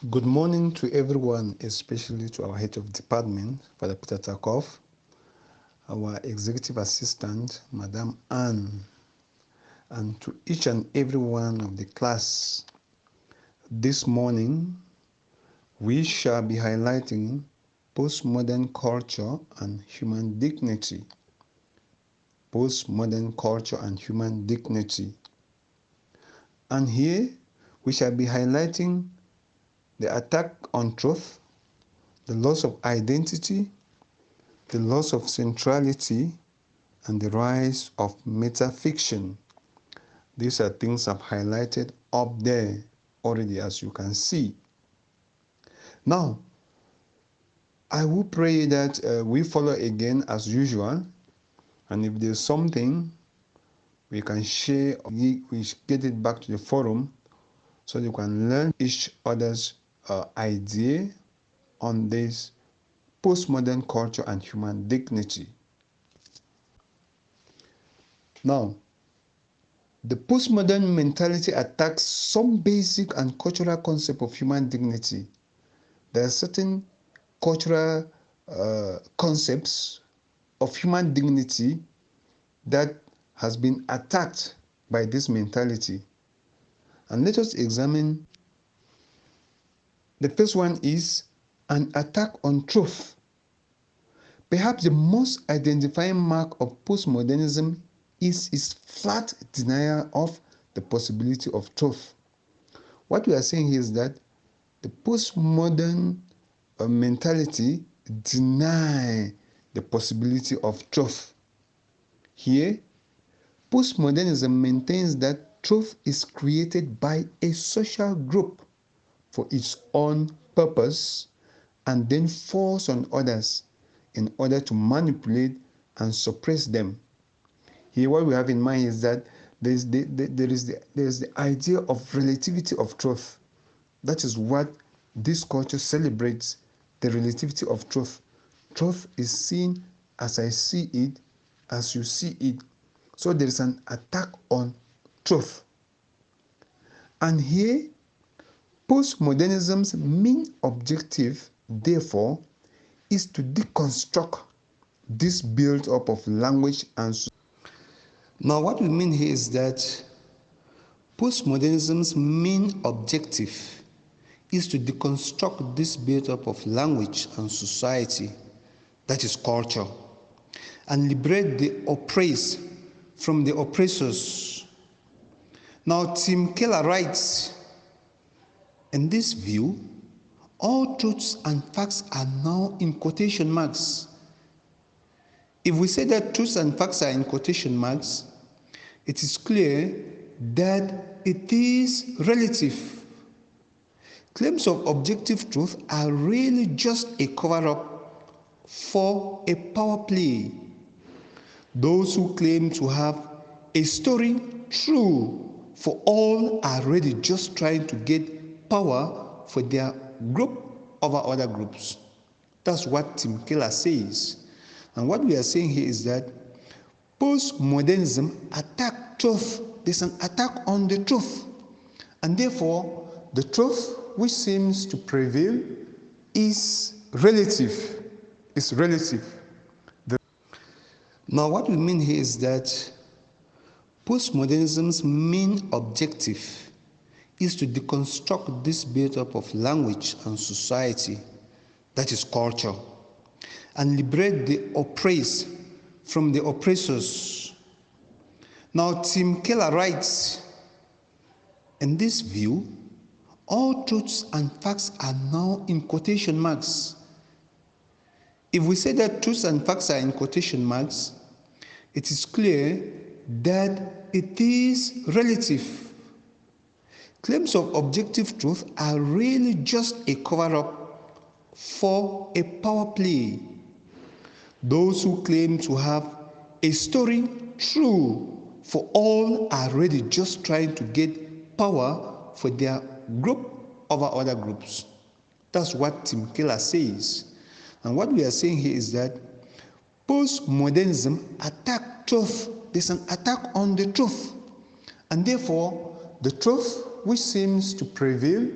Good morning to everyone, especially to our head of department, Father Peter Tarkov, our executive assistant, Madam Anne, and to each and every one of the class. This morning, we shall be highlighting postmodern culture and human dignity. Postmodern culture and human dignity. And here, we shall be highlighting the attack on truth, the loss of identity, the loss of centrality, and the rise of metafiction. These are things I've highlighted up there already, as you can see. Now, I will pray that we follow again as usual, and if there's something we can share, we get it back to the forum so you can learn each other's idea on this postmodern culture and human dignity. Now, the postmodern mentality attacks some basic and cultural concept of human dignity. There are certain cultural concepts of human dignity that has been attacked by this mentality. And let us examine. The first one is an attack on truth. Perhaps the most identifying mark of postmodernism is its flat denial of the possibility of truth. What we are saying here is that the postmodern mentality deny the possibility of truth. Here, postmodernism maintains that truth is created by a social group for its own purpose and then forced on others in order to manipulate and suppress them. Here, what we have in mind is that there is the idea of relativity of truth. That is what this culture celebrates, the relativity of truth. Truth is seen as I see it, as you see it. So there is an attack on truth. And here, postmodernism's main objective, therefore, is to deconstruct this build-up of language and society. Now, what we mean here is that postmodernism's main objective is to deconstruct this build-up of language and society, that is culture, and liberate the oppressed from the oppressors. Now, Tim Keller writes, in this view, all truths and facts are now in quotation marks. If we say that truths and facts are in quotation marks, it is clear that it is relative. Claims of objective truth are really just a cover-up for a power play. Those who claim to have a story true for all are really just trying to get power for their group over other groups. That's what Tim Keller says. And what we are saying here is that postmodernism attacks truth. There's an attack on the truth. And therefore, the truth which seems to prevail is relative. It's relative. Now, what we mean here is that postmodernism's main objective is to deconstruct this build-up of language and society, that is culture, and liberate the oppressed from the oppressors. Now, Tim Keller writes, in this view, all truths and facts are now in quotation marks. If we say that truths and facts are in quotation marks, it is clear that it is relative. Claims of objective truth are really just a cover-up for a power play. Those who claim to have a story true for all are really just trying to get power for their group over other groups. That's what Tim Keller says. And what we are saying here is that postmodernism attacks truth. There's an attack on the truth. And therefore, the truth which seems to prevail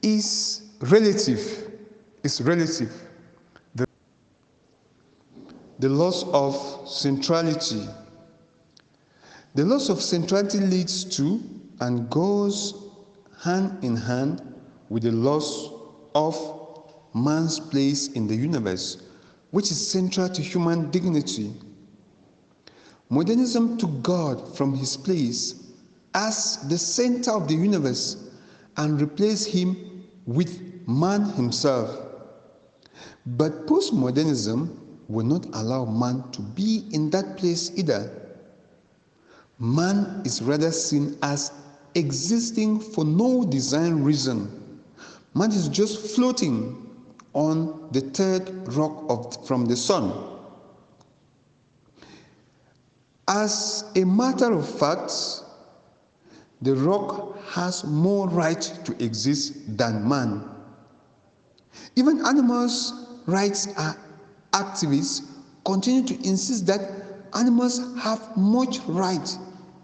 is relative. It's relative. The loss of centrality. The loss of centrality leads to and goes hand in hand with the loss of man's place in the universe, which is central to human dignity. Modernism took God from his place as the center of the universe and replaced him with man himself. But postmodernism will not allow man to be in that place either. Man is rather seen as existing for no design reason. Man is just floating on the third rock from the sun. As a matter of fact, the rock has more right to exist than man. Even animals' rights activists continue to insist that animals have much right,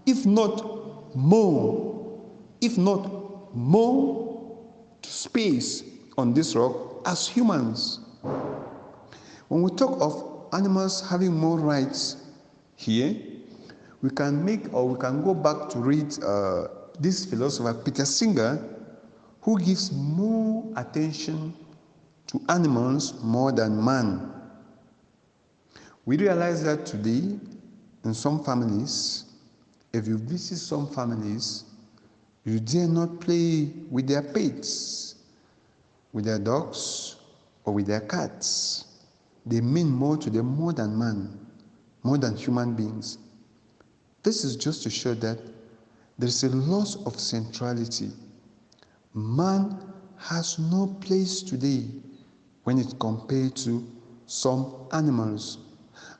if not more to space on this rock as humans. When we talk of animals having more rights here, we can go back to read this philosopher Peter Singer, who gives more attention to animals more than man. We realize that today in some families, if you visit some families, you dare not play with their pets, with their dogs, or with their cats. They mean more to them more than man, more than human beings. This is just to show that there is a loss of centrality. Man has no place today when it compared to some animals.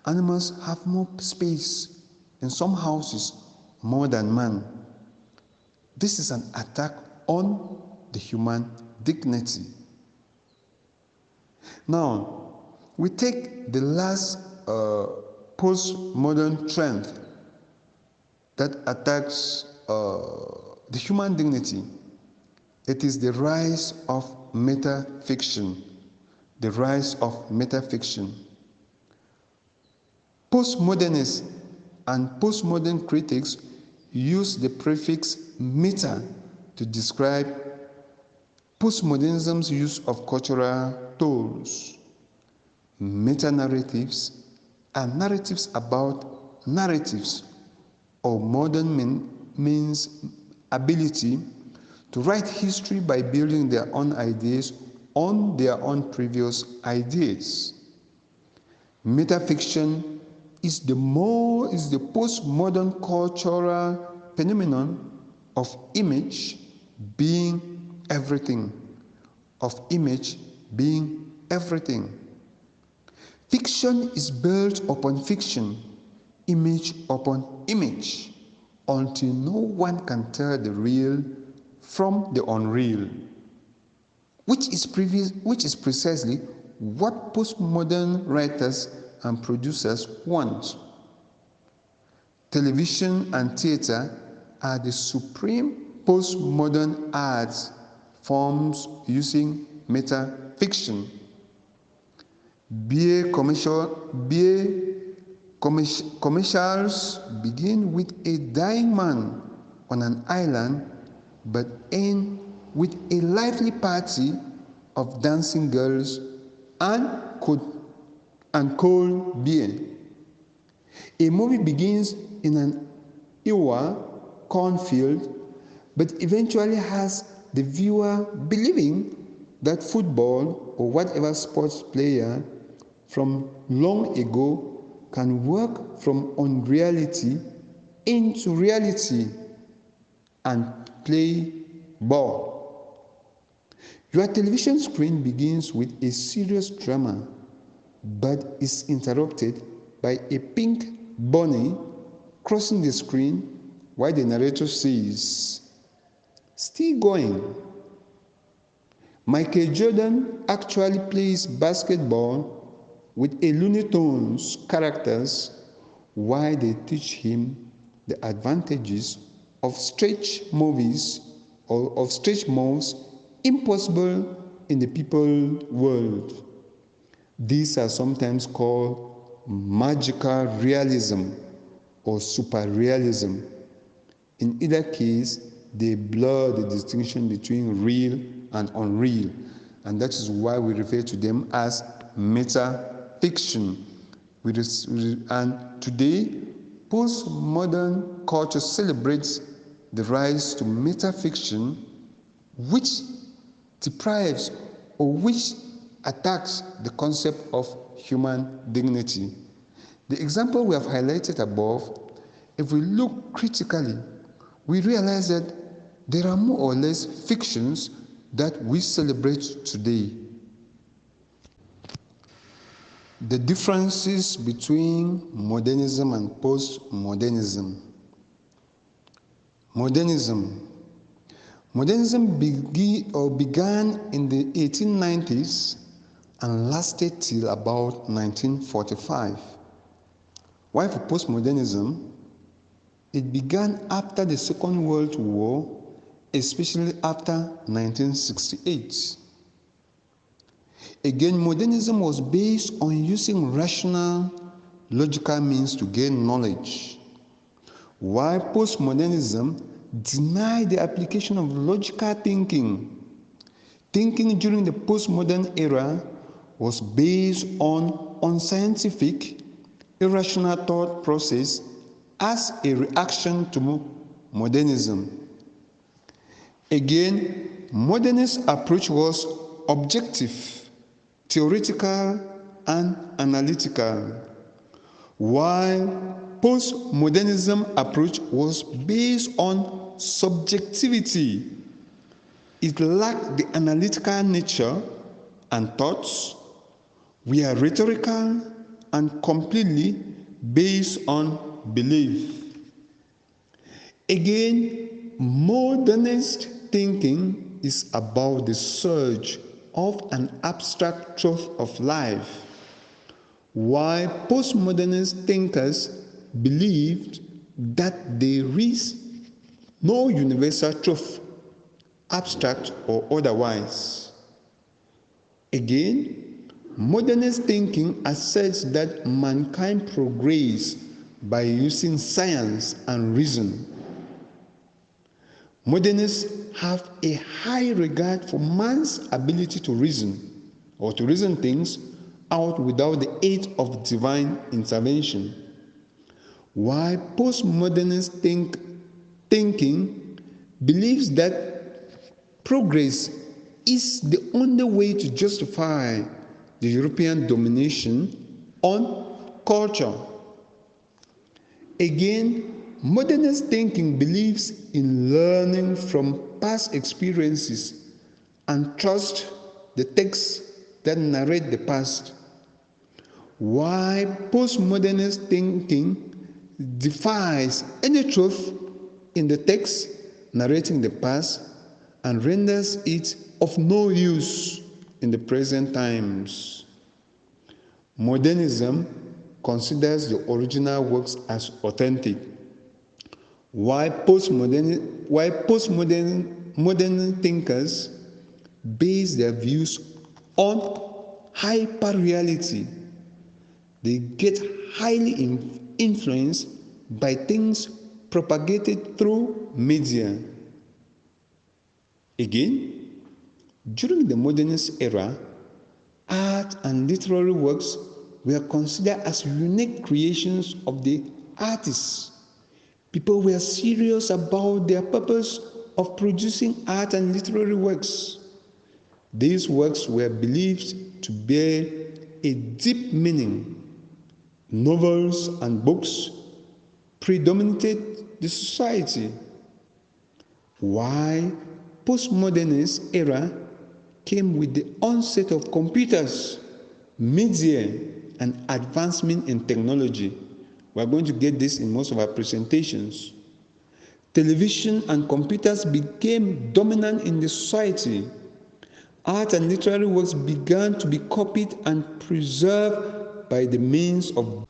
Animals have more space in some houses more than man. This is an attack on the human dignity. Now, we take the last postmodern trend that attacks the human dignity. It is the rise of metafiction. The rise of metafiction. Postmodernists and postmodern critics use the prefix meta to describe postmodernism's use of cultural tools. Meta-narratives are narratives about narratives, or modern means ability to write history by building their own ideas on their own previous ideas. Metafiction is the postmodern cultural phenomenon of image being everything. Fiction is built upon fiction, image upon image, until no one can tell the real from the unreal, which is precisely what postmodern writers and producers want. Television and theater are the supreme postmodern art forms using metafiction. Beer commercials begin with a dying man on an island, but end with a lively party of dancing girls and cold beer. A movie begins in an Iowa cornfield, but eventually has the viewer believing that football or whatever sports player from long ago can work from unreality into reality and play ball. Your television screen begins with a serious drama, but is interrupted by a pink bunny crossing the screen while the narrator says, "Still going." Michael Jordan actually plays basketball with a Looney Tunes characters while they teach him the advantages of stretch moves impossible in the people world. These are sometimes called magical realism or superrealism. In either case, they blur the distinction between real and unreal, and that is why we refer to them as metafiction. And today, postmodern culture celebrates the rise to metafiction, which deprives or which attacks the concept of human dignity. The example we have highlighted above, if we look critically, we realize that there are more or less fictions that we celebrate today. The differences between modernism and postmodernism. Modernism began in the 1890s and lasted till about 1945. While for postmodernism, it began after the Second World War, especially after 1968. Again, modernism was based on using rational, logical means to gain knowledge, while postmodernism denied the application of logical thinking. Thinking during the postmodern era was based on unscientific, irrational thought process as a reaction to modernism. Again, modernist approach was objective, theoretical, and analytical, while postmodernism approach was based on subjectivity. It lacked the analytical nature, and thoughts were rhetorical and completely based on belief. Again, modernist thinking is about the search of an abstract truth of life, while postmodernist thinkers believed that there is no universal truth, abstract or otherwise. Again, modernist thinking asserts that mankind progresses by using science and reason. Modernists have a high regard for man's ability to reason, or to reason things out without the aid of divine intervention. While postmodernist thinking believes that progress is the only way to justify the European domination on culture. Again, modernist thinking believes in learning from past experiences and trust the texts that narrate the past, while postmodernist thinking defies any truth in the text narrating the past and renders it of no use in the present times. Modernism considers the original works as authentic, while modern thinkers base their views on hyper-reality. They get highly influenced by things propagated through media. Again, during the modernist era, art and literary works were considered as unique creations of the artists. People were serious about their purpose of producing art and literary works. These works were believed to bear a deep meaning. Novels and books predominated the society, while postmodernist era came with the onset of computers, media, and advancement in technology. We are going to get this in most of our presentations. Television and computers became dominant in the society. Art and literary works began to be copied and preserved by the means of.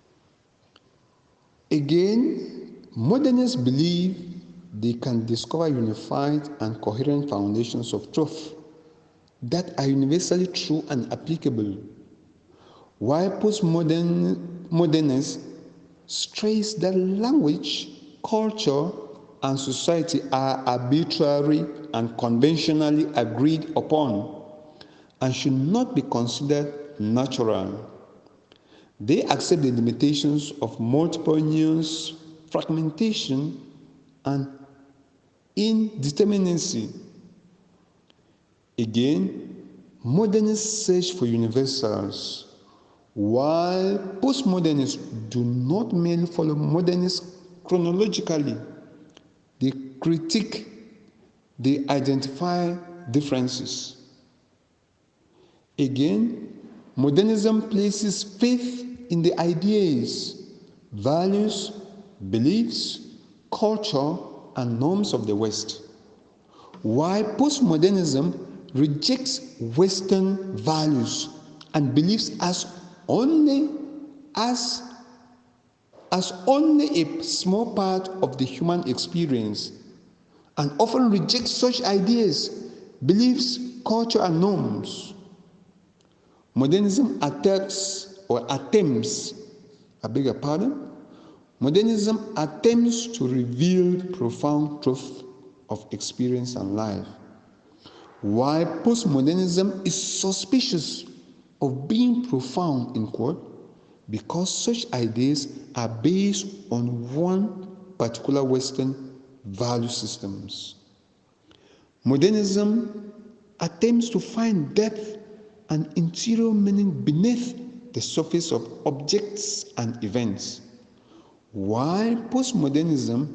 Again, modernists believe they can discover unified and coherent foundations of truth. that are universally true and applicable, while postmodernists stress that language, culture, and society are arbitrary and conventionally agreed upon and should not be considered natural. They accept the limitations of multiple nuance, fragmentation, and indeterminacy. Again, modernists search for universals, while postmodernists do not merely follow modernists chronologically. They critique, they identify differences. Again, modernism places faith in the ideas, values, beliefs, culture, and norms of the West, while postmodernism rejects Western values and beliefs as only a small part of the human experience, and often rejects such ideas, beliefs, culture, and norms. Modernism attempts, Modernism attempts to reveal profound truth of experience and life, while postmodernism is suspicious of being profound, in quote, because such ideas are based on one particular Western value systems. Modernism attempts to find depth and interior meaning beneath the surface of objects and events, while postmodernism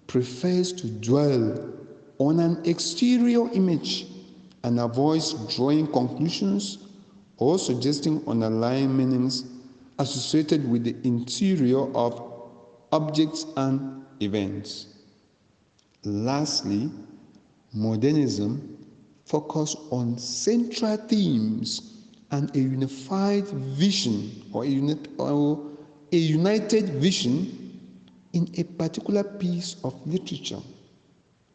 prefers to dwell on an exterior image and avoids drawing conclusions or suggesting underlying meanings associated with the interior of objects and events. Lastly, modernism focuses on central themes and a unified vision or a united vision in a particular piece of literature.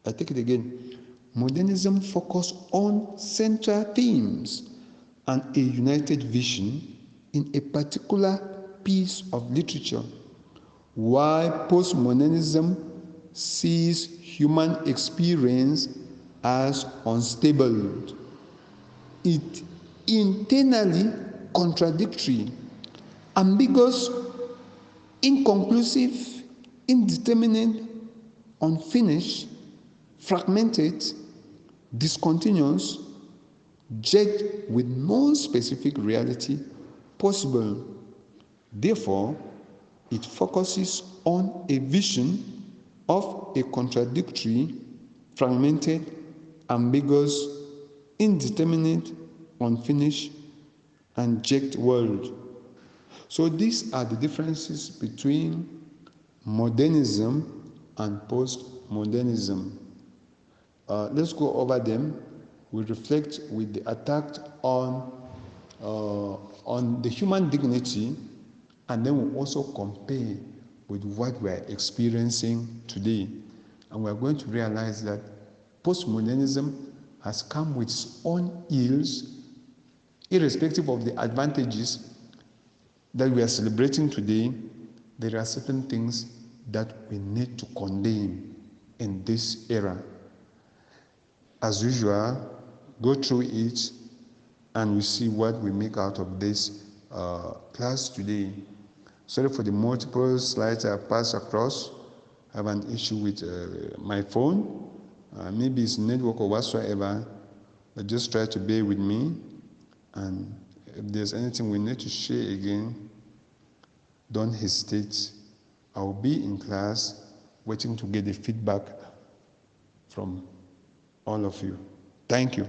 I take it again. Modernism focuses on central themes and a united vision in a particular piece of literature, while postmodernism sees human experience as unstable, it internally contradictory, ambiguous, inconclusive, indeterminate, unfinished, fragmented, discontinuous, judged with no specific reality possible. Therefore, it focuses on a vision of a contradictory, fragmented, ambiguous, indeterminate, unfinished, and jagged world. So these are the differences between modernism and postmodernism. Let's go over them. We reflect with the attack on the human dignity, and then we'll also compare with what we are experiencing today. And we're going to realize that postmodernism has come with its own ills, irrespective of the advantages that we are celebrating today. There are certain things that we need to condemn in this era. As usual, go through it and we see what we make out of this class today. Sorry for the multiple slides I passed across. I have an issue with my phone. Maybe it's network or whatsoever, but just try to bear with me. And if there's anything we need to share again, don't hesitate. I'll be in class waiting to get the feedback from all of you. Thank you.